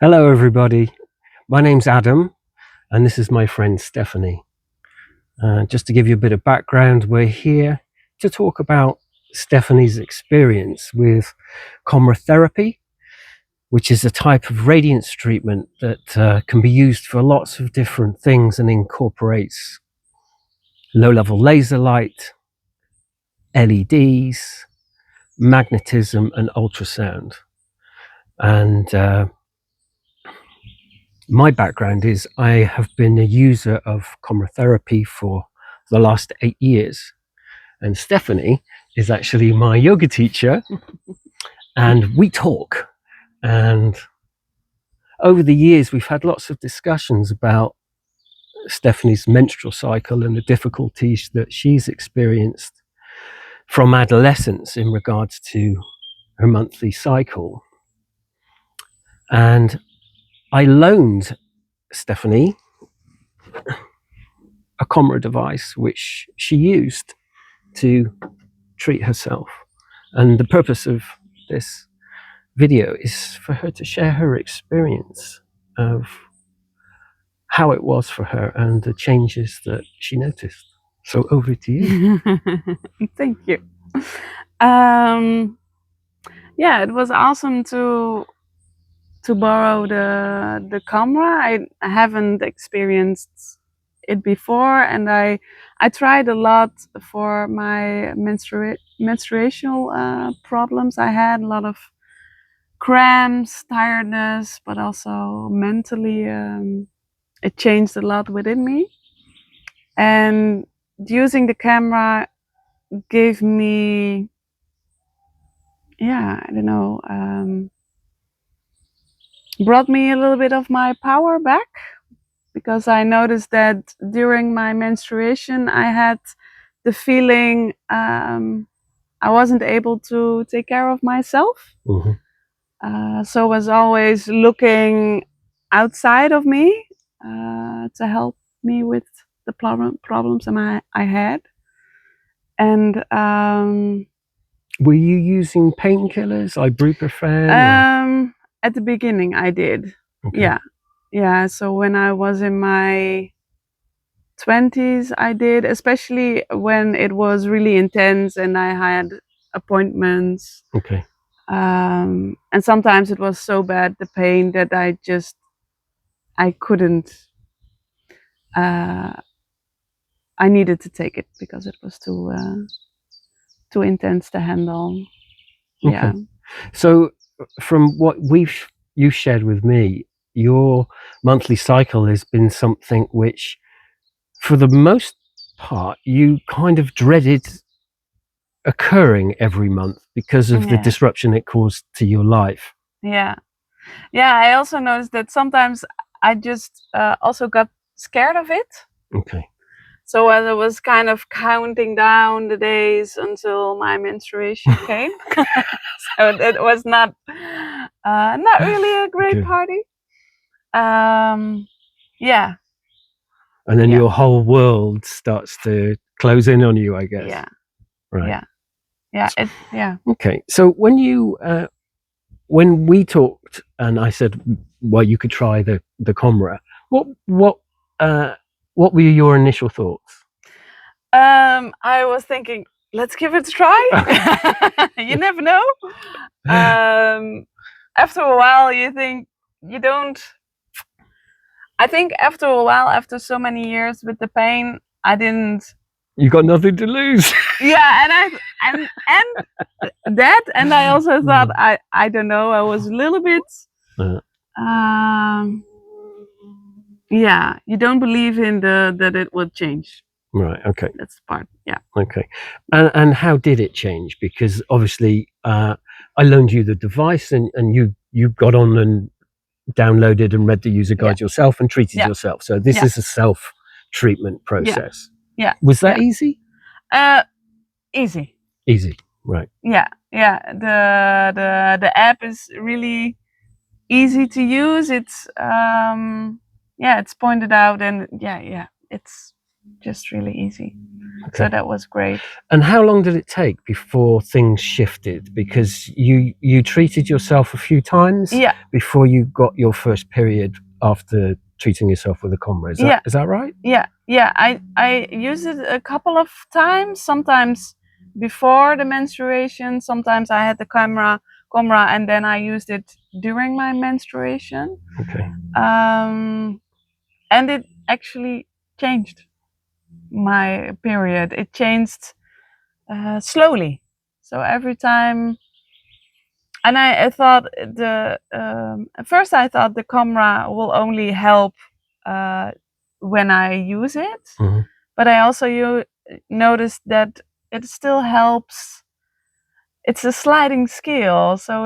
Hello everybody, my name's Adam and this is my friend Stephanie. Just to give you a bit of background, we're here to talk about Stephanie's experience with coMra therapy, which is a type of radiance treatment that can be used for lots of different things and incorporates low-level laser light, LEDs, magnetism and ultrasound. And my background is I have been a user of coMra therapy for the last 8 years, and Stephanie is actually my yoga teacher and we talk, and over the years we've had lots of discussions about Stephanie's menstrual cycle and the difficulties that she's experienced from adolescence in regards to her monthly cycle. And I loaned Stephanie a coMra device which she used to treat herself, and the purpose of this video is for her to share her experience of how it was for her and the changes that she noticed. So over to you. Thank you. Yeah, it was awesome to borrow the coMra. I haven't experienced it before, and I tried a lot for my menstruational problems. I had a lot of cramps, tiredness, but also mentally it changed a lot within me. And using the camera gave me, I don't know, brought me a little bit of my power back, because I noticed that during my menstruation I had the feeling I wasn't able to take care of myself. So I was always looking outside of me to help me with the problems I had. And Were you using painkillers, ibuprofen? at the beginning I did. Okay. Yeah. So when I was in my 20s, I did, especially when it was really intense and I had appointments. Okay. And sometimes it was so bad, the pain, that I couldn't. I needed to take it because it was too intense to handle. Yeah. Okay. So from what you shared with me, your monthly cycle has been something which, for the most part, you kind of dreaded occurring every month because of the Yeah. disruption it caused to your life. Yeah. I also noticed that sometimes I just also got scared of it. Okay. So I was kind of counting down the days until my menstruation came. So it was not really a great Okay. party. Yeah. And then Yeah. your whole world starts to close in on you, I guess. Yeah. Right. Yeah. Okay. So when we talked and I said, well, you could try the coMra, what were your initial thoughts? I was thinking, let's give it a try. You never know. After a while, you think you don't. I think after a while, after so many years with the pain, I didn't. You got nothing to lose. Yeah, and that, and I also thought I don't know. I was a little bit. Yeah, you don't believe in that it would change. Right. Okay. That's the part. Yeah. Okay. And how did it change? Because obviously, I loaned you the device, and you got on and downloaded and read the user guide yourself and treated yourself. So this is a self-treatment process. Yeah. Was that easy? Easy. Easy. Right. Yeah. The app is really easy to use. It's it's pointed out, and it's just really easy. Okay. So that was great. And how long did it take before things shifted? Because you treated yourself a few times Yeah, before you got your first period after treating yourself with a coMra. Is that right? yeah. I used it a couple of times. Sometimes before the menstruation. Sometimes I had the coMra, and then I used it during my menstruation. Okay. And it actually changed my period. It changed slowly. So every time, and I thought at first I thought the coMra will only help when I use it, Mm-hmm. but I also noticed that it still helps. It's a sliding scale, so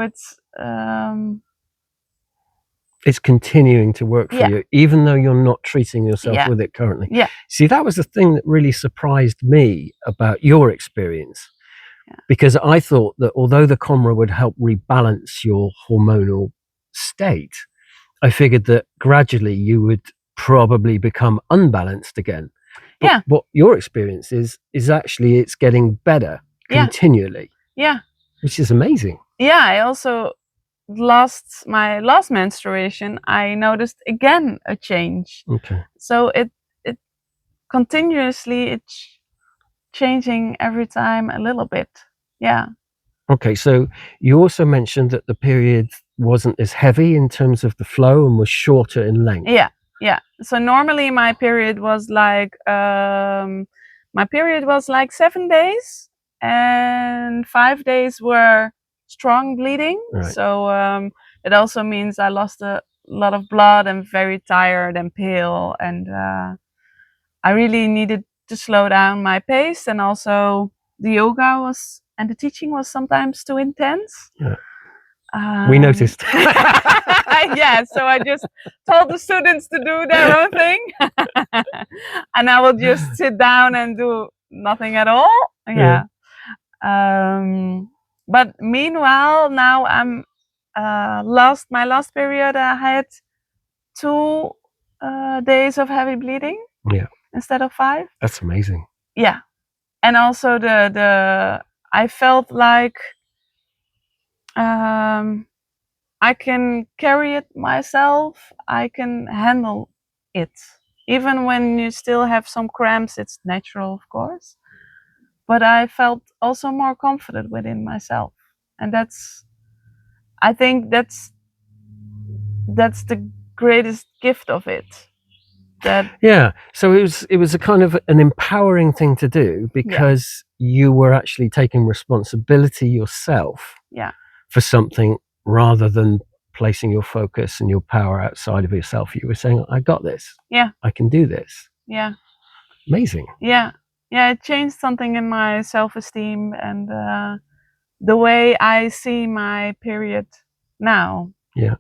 It's continuing to work for yeah, you, even though you're not treating yourself yeah, with it currently. yeah, See, that was the thing that really surprised me about your experience, because I thought that although the coMra would help rebalance your hormonal state, I figured that gradually you would probably become unbalanced again. But yeah, what your experience is actually it's getting better yeah, continually, yeah, which is amazing. yeah. I also my last menstruation, I noticed again a change. Okay. So it continuously it's changing every time a little bit. Yeah. Okay, so you also mentioned that the period wasn't as heavy in terms of the flow and was shorter in length. Yeah. Yeah. So normally my period was like 7 days, and 5 days were strong bleeding. Right. So it also means I lost a lot of blood and very tired and pale, and I really needed to slow down my pace, and also the yoga was and the teaching was sometimes too intense. Yeah. We noticed. Yeah, so I just told the students to do their own thing, and I will just sit down and do nothing at all. Yeah. But meanwhile, now I'm my last period. I had 2 days of heavy bleeding. Yeah. Instead of 5. That's amazing. Yeah, and also the I felt like I can carry it myself. I can handle it, even when you still have some cramps. It's natural, of course, but I felt also more confident within myself, and I think that's the greatest gift of it. Yeah, so it was a kind of an empowering thing to do, because you were actually taking responsibility yourself for something, rather than placing your focus and your power outside of yourself. You were saying, I got this. Yeah. I can do this. Yeah. Amazing. Yeah. Yeah, it changed something in my self-esteem and the way I see my period now. Yeah.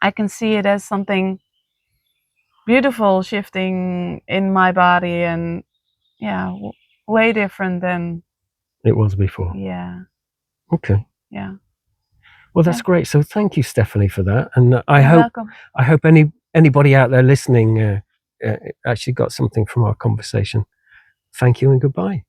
I can see it as something beautiful shifting in my body, and way different than it was before. Yeah. Okay. Yeah. Well, that's great. So thank you, Stephanie, for that. And I You're hope welcome. I hope anybody out there listening actually got something from our conversation. Thank you and goodbye.